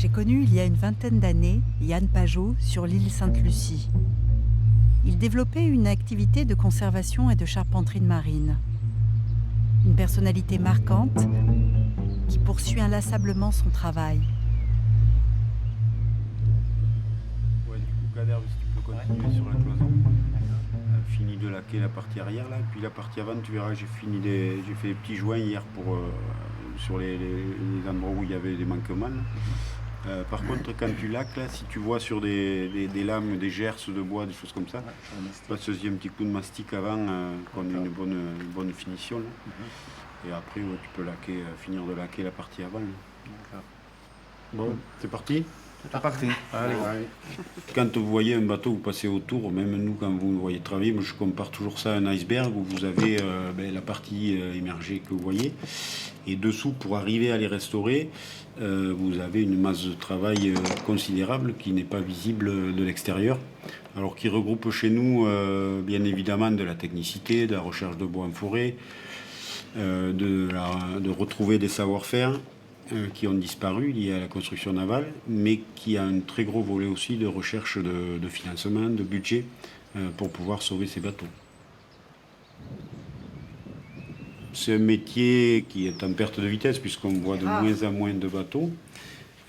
J'ai connu il y a une vingtaine d'années Yann Pajot sur l'île Sainte-Lucie. Il développait une activité de conservation et de charpenterie de marine. Une personnalité marquante qui poursuit inlassablement son travail. Ouais, du coup, Kader, si tu peux continuer sur la cloison. Fini de laquer la partie arrière là, puis la partie avant, tu verras, j'ai fait des petits joints hier sur les endroits où il y avait des manquements. Par contre, quand tu laques là, si tu vois sur des lames, des gerces de bois, des choses comme ça, passe un petit coup de mastic avant qu'on ait une bonne finition là. Et après, ouais, tu peux finir de laquer la partie avant là. Bon, c'est parti. C'est parti. Allez. Quand vous voyez un bateau, vous passez autour, même nous quand vous le voyez travailler, moi, je compare toujours ça à un iceberg où vous avez la partie immergée que vous voyez. Et dessous, pour arriver à les restaurer, vous avez une masse de travail considérable qui n'est pas visible de l'extérieur. Alors qui regroupe chez nous bien évidemment de la technicité, de la recherche de bois en forêt, de retrouver des savoir-faire qui ont disparu liés à la construction navale, mais qui a un très gros volet aussi de recherche de financement, de budget, pour pouvoir sauver ces bateaux. C'est un métier qui est en perte de vitesse, puisqu'on voit de moins en moins de bateaux.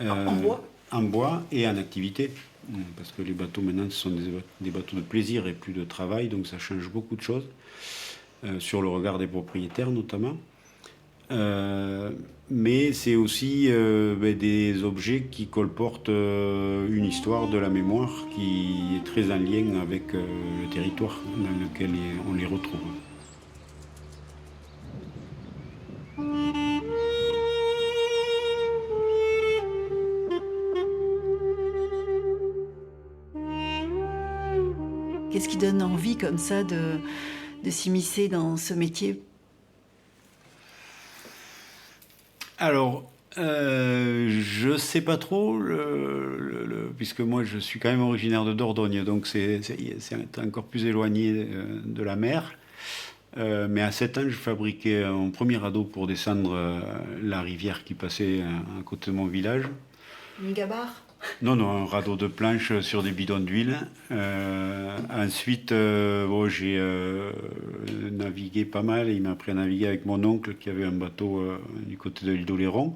En bois et en activité. Parce que les bateaux maintenant, ce sont des bateaux de plaisir et plus de travail, donc ça change beaucoup de choses, sur le regard des propriétaires notamment. Mais c'est aussi des objets qui colportent une histoire de la mémoire qui est très en lien avec le territoire dans lequel on les retrouve. Qu'est-ce qui donne envie comme ça de s'immiscer dans ce métier ? Alors, je sais pas trop, puisque moi je suis quand même originaire de Dordogne, donc c'est encore plus éloigné de la mer. Mais à 7 ans, je fabriquais mon premier radeau pour descendre la rivière qui passait à côté de mon village. Une gabarre ? Non, un radeau de planche sur des bidons d'huile. Ensuite, j'ai navigué pas mal. Il m'a appris à naviguer avec mon oncle qui avait un bateau du côté de l'île d'Oléron.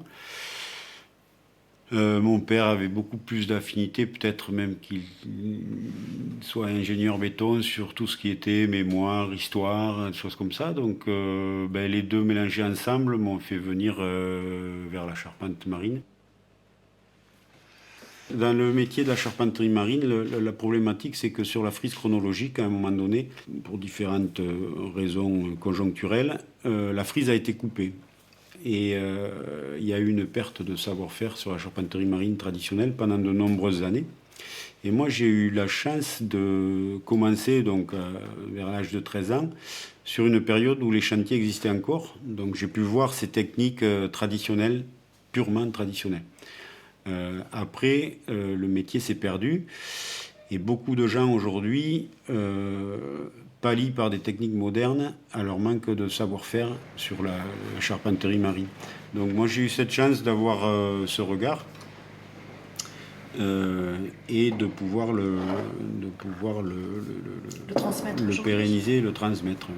Mon père avait beaucoup plus d'affinité, peut-être même qu'il soit ingénieur béton sur tout ce qui était mémoire, histoire, des choses comme ça. Donc les deux mélangés ensemble m'ont fait venir vers la charpente marine. Dans le métier de la charpenterie marine, la problématique, c'est que sur la frise chronologique, à un moment donné, pour différentes raisons conjoncturelles, la frise a été coupée. Et il y a eu une perte de savoir-faire sur la charpenterie marine traditionnelle pendant de nombreuses années. Et moi, j'ai eu la chance de commencer donc, vers l'âge de 13 ans, sur une période où les chantiers existaient encore. Donc j'ai pu voir ces techniques traditionnelles, purement traditionnelles. Après, le métier s'est perdu et beaucoup de gens aujourd'hui pallient par des techniques modernes à leur manque de savoir-faire sur la charpenterie marine. Donc moi j'ai eu cette chance d'avoir ce regard et de pouvoir le pérenniser, le transmettre.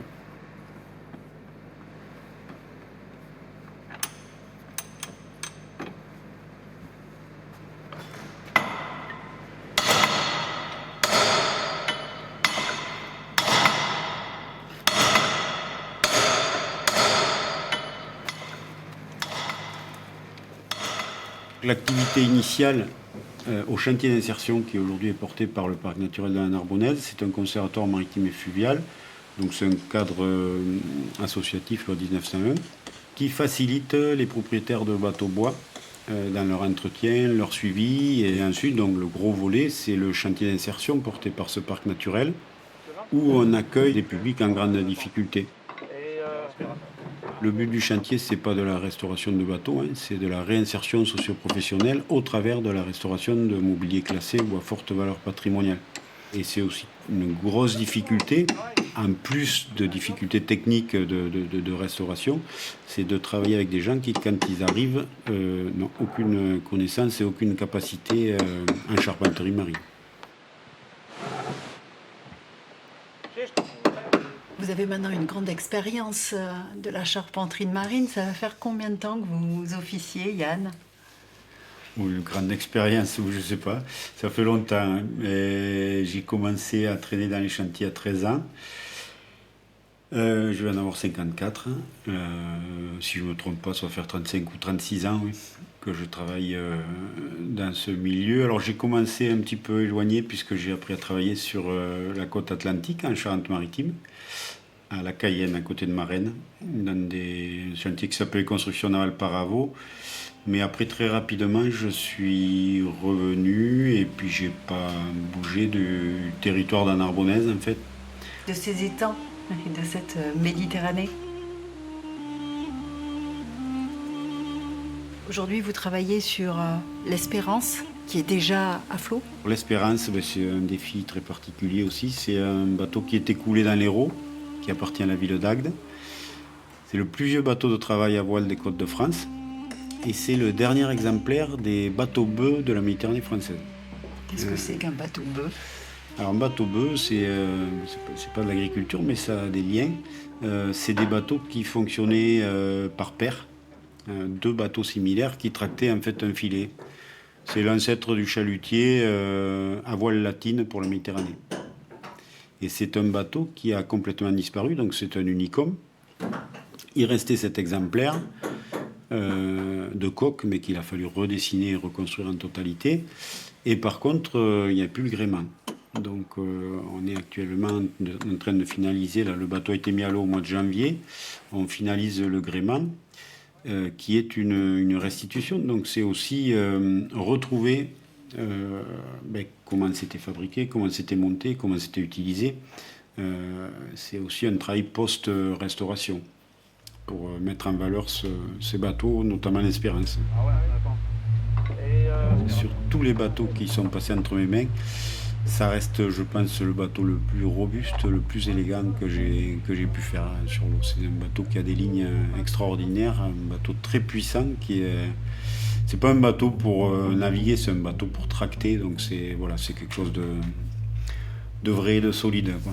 L'activité initiale au chantier d'insertion qui aujourd'hui est porté par le parc naturel de la Narbonnaise, c'est un conservatoire maritime et fluvial, donc c'est un cadre associatif loi 1901 qui facilite les propriétaires de bateaux bois dans leur entretien, leur suivi, et ensuite donc le gros volet c'est le chantier d'insertion porté par ce parc naturel où on accueille des publics en grande difficulté. Le but du chantier, ce n'est pas de la restauration de bateaux, c'est de la réinsertion socio-professionnelle au travers de la restauration de mobilier classé ou à forte valeur patrimoniale. Et c'est aussi une grosse difficulté, en plus de difficultés techniques de restauration, c'est de travailler avec des gens qui, quand ils arrivent, n'ont aucune connaissance et aucune capacité en charpenterie marine. Vous avez maintenant une grande expérience de la charpenterie de marine. Ça va faire combien de temps que vous officiez, Yann? Ou une grande expérience, ou je ne sais pas. Ça fait longtemps. Hein. J'ai commencé à traîner dans les chantiers à 13 ans. Je vais en avoir 54. Si je ne me trompe pas, ça va faire 35 ou 36 ans, oui, que je travaille dans ce milieu. Alors j'ai commencé un petit peu éloigné, puisque j'ai appris à travailler sur la côte atlantique, en Charente-Maritime, à la Cayenne, à côté de Marennes, dans des chantiers qui s'appelaient Construction navale Paravaux. Mais après, très rapidement, je suis revenu et puis j'ai pas bougé du territoire de la Narbonnaise, en fait. De ces étangs et de cette Méditerranée. Aujourd'hui, vous travaillez sur l'Espérance, qui est déjà à flot. L'Espérance, c'est un défi très particulier aussi. C'est un bateau qui était coulé dans l'Hérault, qui appartient à la ville d'Agde. C'est le plus vieux bateau de travail à voile des côtes de France. Et c'est le dernier exemplaire des bateaux-bœufs de la Méditerranée française. Qu'est-ce que c'est qu'un bateau-bœuf? Alors un bateau-bœuf, c'est pas de l'agriculture, mais ça a des liens. C'est des bateaux qui fonctionnaient par paire, deux bateaux similaires qui tractaient en fait un filet. C'est l'ancêtre du chalutier à voile latine pour la Méditerranée. Et c'est un bateau qui a complètement disparu, donc c'est un unicum. Il restait cet exemplaire de coque, mais qu'il a fallu redessiner et reconstruire en totalité. Et par contre, il n'y a plus le gréement. Donc on est actuellement en train de finaliser, là, le bateau a été mis à l'eau au mois de janvier, on finalise le gréement, qui est une restitution. Donc c'est aussi retrouver comment c'était fabriqué, comment c'était monté, comment c'était utilisé. C'est aussi un travail post-restauration pour mettre en valeur ces bateaux, notamment l'Espérance. Sur tous les bateaux qui sont passés entre mes mains, ça reste, je pense, le bateau le plus robuste, le plus élégant que j'ai pu faire sur l'eau. C'est un bateau qui a des lignes extraordinaires, un bateau très puissant c'est pas un bateau pour naviguer, c'est un bateau pour tracter, donc c'est quelque chose de vrai et de solide, quoi.